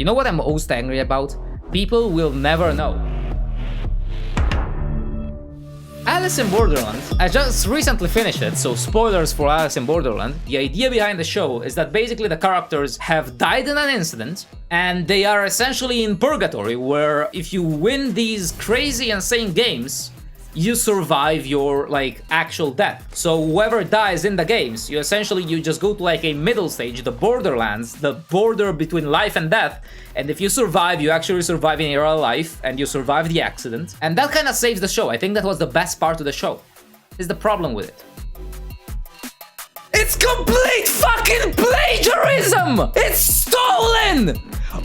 You know what I'm most angry about? People will never know. Alice in Borderland, I just recently finished it, so spoilers for Alice in Borderland. The idea behind the show is that basically the characters have died in an incident, and they are essentially in purgatory, where if you win these crazy insane games, you survive your, like, actual death. So whoever dies in the games, you just go to, like, a middle stage, the Borderlands, the border between life and death, and if you survive, you actually survive in real life, and you survive the accident. And that kind of saves the show. I think that was the best part of the show, is the problem with it. It's complete fucking plagiarism! It's stolen!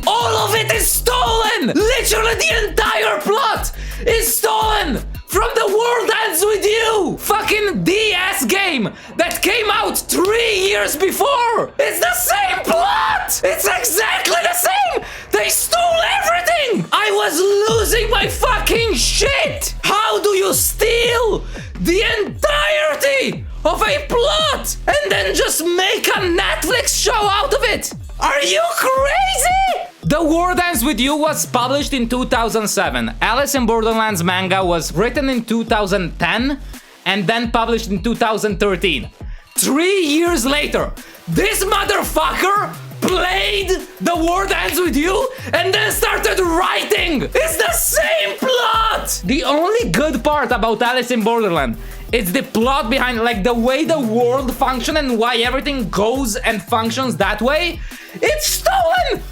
All of it is stolen! Literally the entire plot is stolen! From The World Ends With You! Fucking DS game that came out 3 years before! It's the same plot! It's exactly the same! They stole everything! I was losing my fucking shit! How do you steal the entirety of a plot and then just make a Netflix show out of it? Are you crazy? The World Ends With You was published in 2007. Alice in Borderland's manga was written in 2010 and then published in 2013. 3 years later, this motherfucker played The World Ends With You and then started writing! It's the same plot! The only good part about Alice in Borderland is the plot behind, like, the way the world functions and why everything goes and functions that way. It's stolen!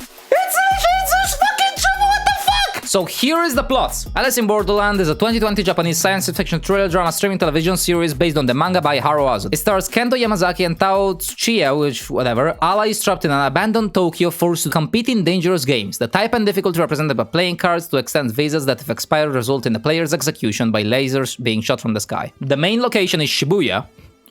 It's fucking trouble, what the fuck? So here is the plot. Alice in Borderland is a 2020 Japanese science fiction thriller drama streaming television series based on the manga by Haruo Azu. It stars Kento Yamazaki and Tao Tsuchiya, allies trapped in an abandoned Tokyo forced to compete in dangerous games. The type and difficulty represented by playing cards to extend visas that if expired result in the player's execution by lasers being shot from the sky. The main location is Shibuya,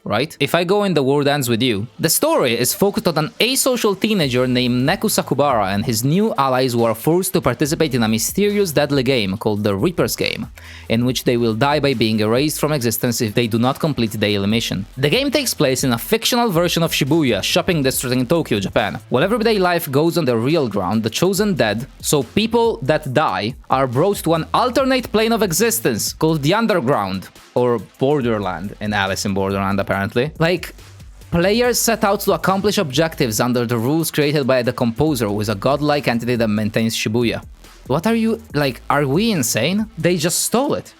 right? If I go in The World Ends With You, the story is focused on an asocial teenager named Neku Sakubara and his new allies who are forced to participate in a mysterious deadly game called the Reaper's Game, in which they will die by being erased from existence if they do not complete the daily mission. The game takes place in a fictional version of Shibuya, shopping district in Tokyo, Japan. While everyday life goes on the real ground, the chosen dead, so people that die, are brought to an alternate plane of existence called the Underground, or Borderland in Alice in Borderland, apparently. Like, players set out to accomplish objectives under the rules created by the composer, who is a godlike entity that maintains Shibuya. What are you, like, are we insane? They just stole it.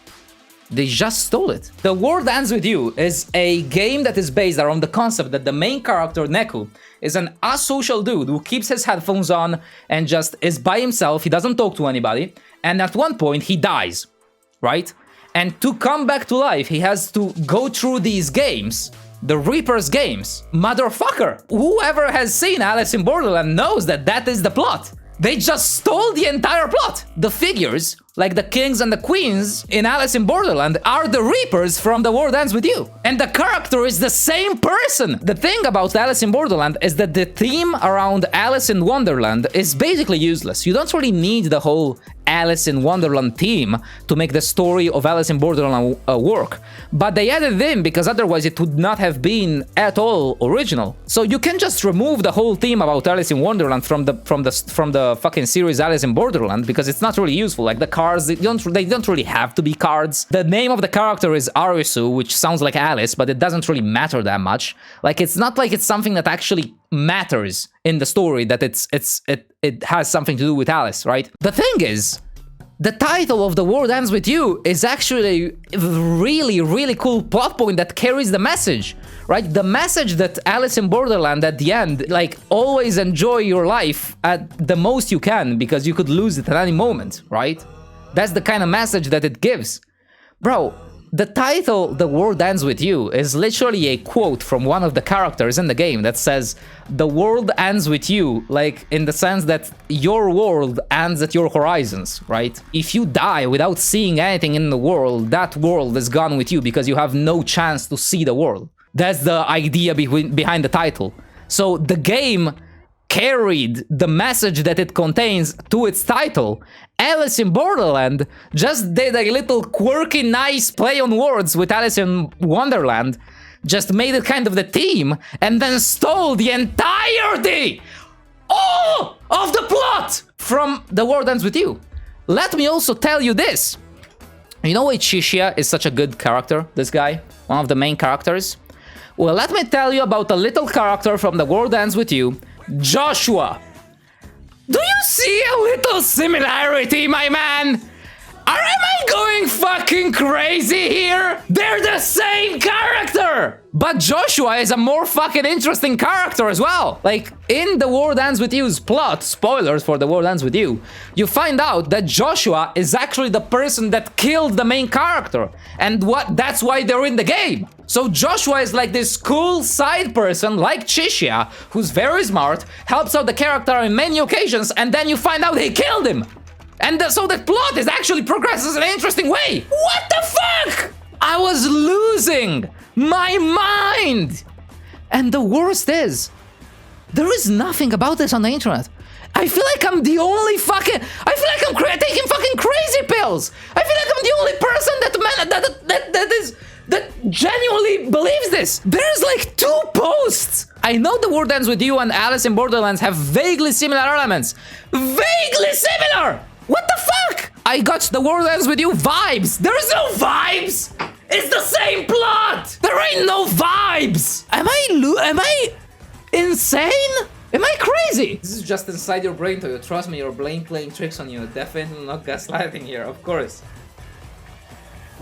They just stole it. The World Ends With You is a game that is based around the concept that the main character, Neku, is an asocial dude who keeps his headphones on and just is by himself, he doesn't talk to anybody, and at one point he dies, right? And to come back to life, he has to go through these games, the Reaper's games. Motherfucker! Whoever has seen Alice in Borderland knows that that is the plot. They just stole the entire plot. The figures, like the kings and the queens in Alice in Borderland, are the Reapers from The World Ends With You. And the character is the same person. The thing about Alice in Borderland is that the theme around Alice in Wonderland is basically useless. You don't really need the whole Alice in Wonderland theme to make the story of Alice in Borderland work. But they added it in because otherwise it would not have been at all original. So you can just remove the whole theme about Alice in Wonderland from the fucking series Alice in Borderland because it's not really useful. Like the cards, they don't really have to be cards. The name of the character is Arisu, which sounds like Alice, but it doesn't really matter that much. Like it's not like it's something that actually matters in the story, that it has something to do with Alice, right? The thing is, the title of The World Ends With You is actually a really, really cool plot point that carries the message, right? The message that Alice in Borderland at the end, like, always enjoy your life at the most you can because you could lose it at any moment, right? That's the kind of message that it gives. Bro, the title, The World Ends With You, is literally a quote from one of the characters in the game that says, the world ends with you, like, in the sense that your world ends at your horizons, right? If you die without seeing anything in the world, that world is gone with you because you have no chance to see the world. That's the idea behind the title. So the game carried the message that it contains to its title. Alice in Borderland just did a little quirky, nice play on words with Alice in Wonderland, just made it kind of the theme, and then stole the entirety all of the plot from The World Ends With You. Let me also tell you this. You know why Chishia is such a good character, this guy? One of the main characters? Well, let me tell you about a little character from The World Ends With You, Joshua. Do you see a little similarity, my man? Am I going fucking crazy here? They're the same character! But Joshua is a more fucking interesting character as well. Like, in The World Ends With You's plot, spoilers for The World Ends With You, you find out that Joshua is actually the person that killed the main character. And that's why they're in the game. So Joshua is like this cool side person, like Chishia, who's very smart, helps out the character on many occasions, and then you find out he killed him. And so the plot is actually progresses in an interesting way. What the fuck? I was losing my mind. And the worst is, there is nothing about this on the internet. I feel like I'm the only fucking... I feel like I'm taking fucking crazy pills. I feel like I'm the only person that genuinely believes this. There's like 2 posts. I know The World Ends With You and Alice in Borderlands have vaguely similar elements. Vaguely similar! What the fuck? I got The World Ends With You vibes. There is no vibes. It's the same plot. There ain't no vibes. Am I insane? Am I crazy? This is just inside your brain, Toiu. Trust me, your brain playing tricks on you. Definitely not gaslighting here, of course.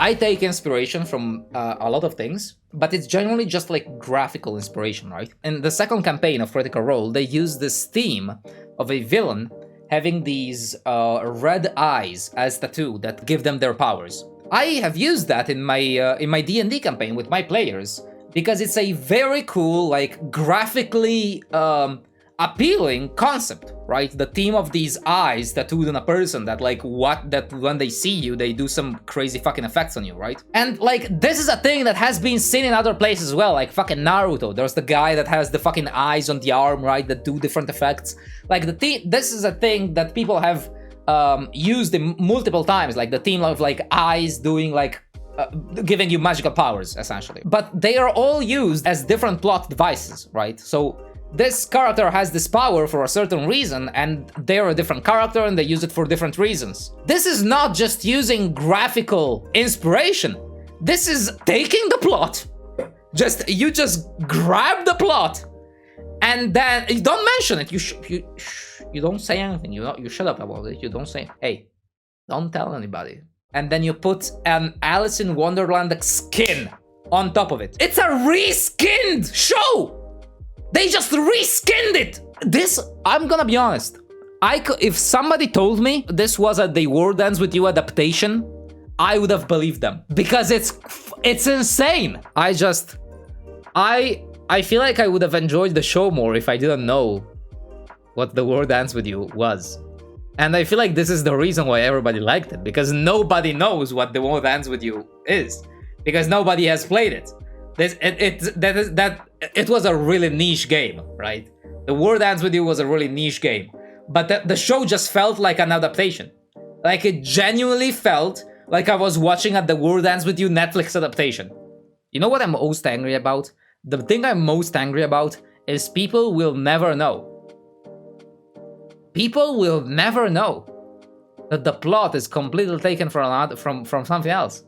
I take inspiration from a lot of things, but it's generally just like graphical inspiration, right? In the second campaign of Critical Role, they use this theme of a villain having these red eyes as tattoo that give them their powers. I have used that in my D&D campaign with my players because it's a very cool, like graphically appealing concept, right? The theme of these eyes tattooed on a person that when they see you, they do some crazy fucking effects on you, right? And like, this is a thing that has been seen in other places as well, like fucking Naruto. There's the guy that has the fucking eyes on the arm, right? That do different effects. Like this is a thing that people have used in multiple times, like the theme of like eyes doing like giving you magical powers, essentially. But they are all used as different plot devices, right? So this character has this power for a certain reason, and they're a different character and they use it for different reasons. This is not just using graphical inspiration. This is taking the plot. You just grab the plot, and then you don't mention it. You don't say anything. You shut up about it. You don't say, hey, don't tell anybody. And then you put an Alice in Wonderland skin on top of it. It's a reskinned show. They just reskinned it! I'm gonna be honest. If somebody told me this was a The World Ends With You adaptation, I would have believed them. Because it's insane! I feel like I would have enjoyed the show more if I didn't know what The World Ends With You was. And I feel like this is the reason why everybody liked it. Because nobody knows what The World Ends With You is. Because nobody has played it. It was a really niche game, right? The World Ends With You was a really niche game, but the show just felt like an adaptation. Like, it genuinely felt like I was watching The World Ends With You Netflix adaptation. You know what I'm most angry about? The thing I'm most angry about is people will never know. People will never know that the plot is completely taken from something else.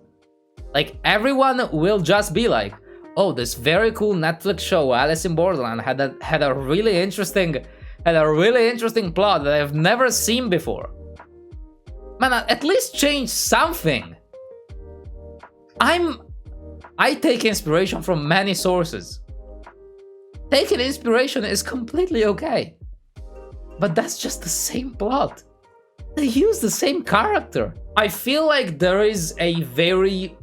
Like, everyone will just be like, oh, this very cool Netflix show, Alice in Borderland, had a really interesting plot that I've never seen before. Man, at least change something. I take inspiration from many sources. Taking inspiration is completely okay. But that's just the same plot. They use the same character. I feel like there is a very...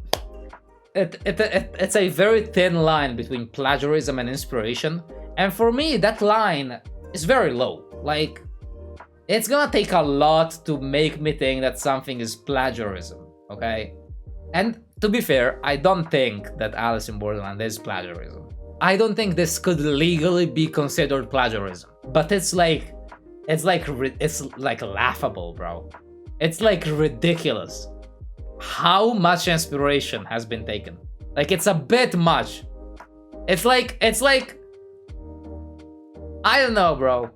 It's a very thin line between plagiarism and inspiration, and for me that line is very low. Like, it's gonna take a lot to make me think that something is plagiarism, okay? And to be fair, I don't think that Alice in Borderland is plagiarism. I don't think this could legally be considered plagiarism, but it's like laughable, bro. It's like ridiculous how much inspiration has been taken. Like, it's a bit much. It's like I don't know, bro.